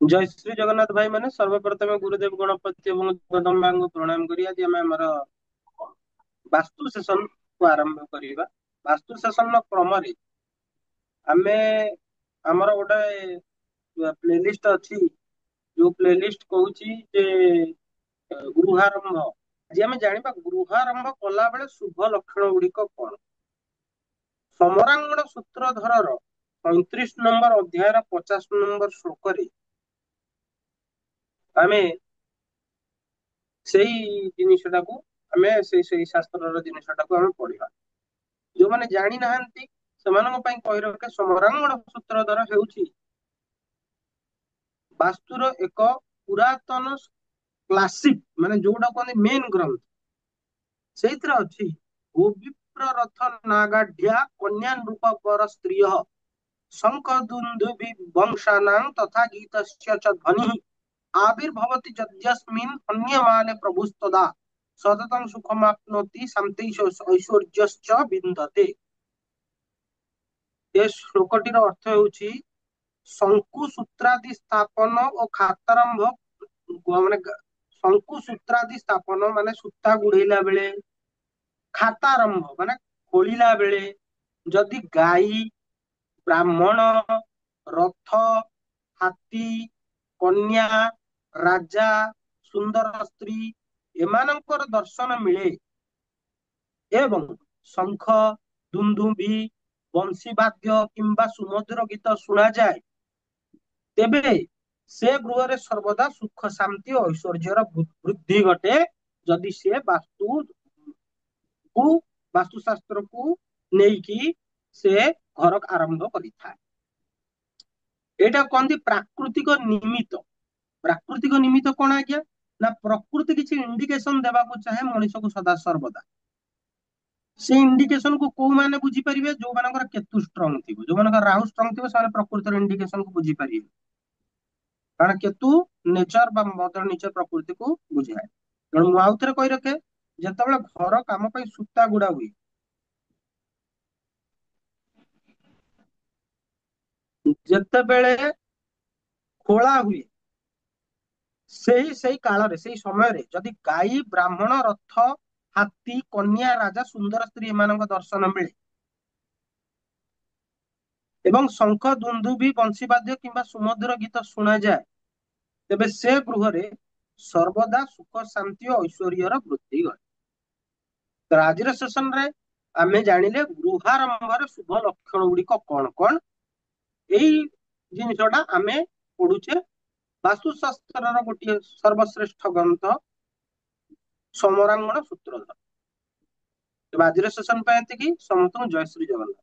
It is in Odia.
जय श्री जगन्नाथ भाई मैंने सर्वप्रथम गुरुदेव गणपति एवं जगदम्बा को प्रणाम करी आज आम आमर वास्तु सेशन को आरंभ करवा। वास्तु सेशन क्रम आमे आमर गोटे प्लेलिस्ट अच्छी जो प्लेलिस्ट कहूँ जे गृहारंभ आज आम जाना गृहारंभ कला बेले शुभ लक्षण गुड़िक कौन। समरांगण सूत्रधर 35 नंबर अध्याय 50 नंबर श्लोक आमे ସେଇ ଜିନିଷଟାକୁ ଆମେ ସେଇ ଶାସ୍ତ୍ରର ଜିନିଷଟାକୁ ଆମେ ପଢିବା। ଯୋଉମାନେ ଜାଣି ନାହାନ୍ତି ସେମାନଙ୍କ ପାଇଁ କହି ରଖେ ସମରାଙ୍ଗଣ ସୂତ୍ରଧର ହେଉଛି ବାସ୍ତୁର ଏକ ପୁରାତନ କ୍ଲାସିକ ମାନେ ଯୋଉଟା କୁହନ୍ତି ମେନ୍ ଗ୍ରନ୍ଥ। ସେଇଥିରେ ଅଛି ଗୋବିପ୍ର ରଥ ନାଗାଢ୍ୟା କନ୍ୟା ରୂପ ବର ସ୍ତ୍ରୀୟ ଶଙ୍ଖ ଦୁନ୍ଦୁଭି ବଂଶାନାଂ ତଥା ଗୀତସ୍ୟ च ଧ୍ୱନିଃ आविर्भवति यद्यस्मिन् अन्यमाने प्रभुस्तदा सततं सुखमाप्नोति शान्ति ऐश्वर्यश्च विन्दते। ଏ ଶ୍ଲୋକଟିର ଅର୍ଥ ହେଉଛି ଶଙ୍କୁ ସୂତ୍ରାଦି ସ୍ଥାପନ ଓ ଖାତାରମ୍ଭ ମାନେ ଶଙ୍କୁ ସୂତ୍ରାଦି ସ୍ଥାପନ ମାନେ ସୂତା ଗୁଡେଇଲା ବେଳେ, ଖାତାରମ୍ଭ ମାନେ ଖୋଳିଲା ବେଳେ ଯଦି ଗାଈ, ବ୍ରାହ୍ମଣ, ରଥ, ହାତୀ, କନ୍ୟା, ରାଜା, ସୁନ୍ଦର ସ୍ତ୍ରୀ ଏମାନଙ୍କର ଦର୍ଶନ ମିଳେ ଏବଂ ଶଙ୍ଖ, ଦୁନ୍ଦୁଭି, ବଂଶୀବାଦ୍ୟ କିମ୍ବା ସୁମଧୁର ଗୀତ ଶୁଣାଯାଏ ତେବେ ସେ ଗୃହରେ ସର୍ବଦା ସୁଖ ଶାନ୍ତି ଓ ଐଶ୍ୱର୍ଯ୍ୟର ବୃଦ୍ଧି ଘଟେ ଯଦି ସେ ବାସ୍ତୁଶାସ୍ତ୍ରକୁ ନେଇକି ସେ ଘର ଆରମ୍ଭ କରିଥାଏ। ଏଇଟା କହନ୍ତି ପ୍ରାକୃତିକ ନିମିତ୍ତ। ପ୍ରାକୃତିକ ନିମିତ୍ତ କଣ ଆଜ୍ଞା ନା ପ୍ରକୃତି କିଛି ଇଣ୍ଡିକେସନ ଦେବାକୁ ଚାହେଁ ମଣିଷକୁ ସଦା ସର୍ବଦା। ସେ ଇଣ୍ଡିକେସନ କୁ କୋଉମାନେ ବୁଝିପାରିବେ ଯୋଉମାନଙ୍କର କେତୁ ଷ୍ଟ୍ରଙ୍ଗ ଥିବ। ଯୋଉମାନଙ୍କର ରାହୁ ଷ୍ଟ୍ରଙ୍ଗ ଥିବ ସେମାନେ ପ୍ରକୃତିର ଇଣ୍ଡିକେସନ କୁ ବୁଝିପାରିବେ କାରଣ କେତୁ ନେଚର ବା ମଦର ନେଚର ପ୍ରକୃତିକୁ ବୁଝାଏ। ତେଣୁ ମୁଁ ଆଉ ଥରେ କହି ରଖେ ଯେତେବେଳେ ଘର କାମ ପାଇଁ ସୂତା ଗୁଡା ହୁଏ ଯେତେବେଳେ ଖୋଳା ହୁଏ ସେଇ କାଳରେ ସେଇ ସମୟରେ ଯଦି ଗାଈ, ବ୍ରାହ୍ମଣ, ରଥ, ହାତୀ, କନ୍ୟା, ରାଜା, ସୁନ୍ଦର ସ୍ତ୍ରୀ ଏମାନଙ୍କ ଦର୍ଶନ ମିଳେ ଏବଂ ଶଙ୍ଖ, ଦୁନ୍ଦୁଭି, ବଂଶୀବାଦ୍ୟ କିମ୍ବା ସୁମଧୁର ଗୀତ ଶୁଣାଯାଏ ତେବେ ସେ ଗୃହରେ ସର୍ବଦା ସୁଖ ଶାନ୍ତି ଓ ଐଶ୍ୱର୍ଯ୍ୟର ବୃଦ୍ଧି ଘଟେ। ତ ଆଜିର ସେସନରେ ଆମେ ଜାଣିଲେ ଗୃହାରମ୍ଭରେ ଶୁଭ ଲକ୍ଷଣ ଗୁଡିକ କଣ କଣ। ଏଇ ଜିନିଷଟା ଆମେ ପଢୁଛେ ବାସ୍ତୁଶାସ୍ତ୍ରର ଗୋଟିଏ ସର୍ବଶ୍ରେଷ୍ଠ ଗ୍ରନ୍ଥ ସମରାଙ୍ଗଣ ସୂତ୍ରଧର। ତେବେ ଆଜିର ସେସନ ପାଇଁ ଏତିକି। ସମସ୍ତଙ୍କୁ ଜୟ ଶ୍ରୀ ଜଗନ୍ନାଥ।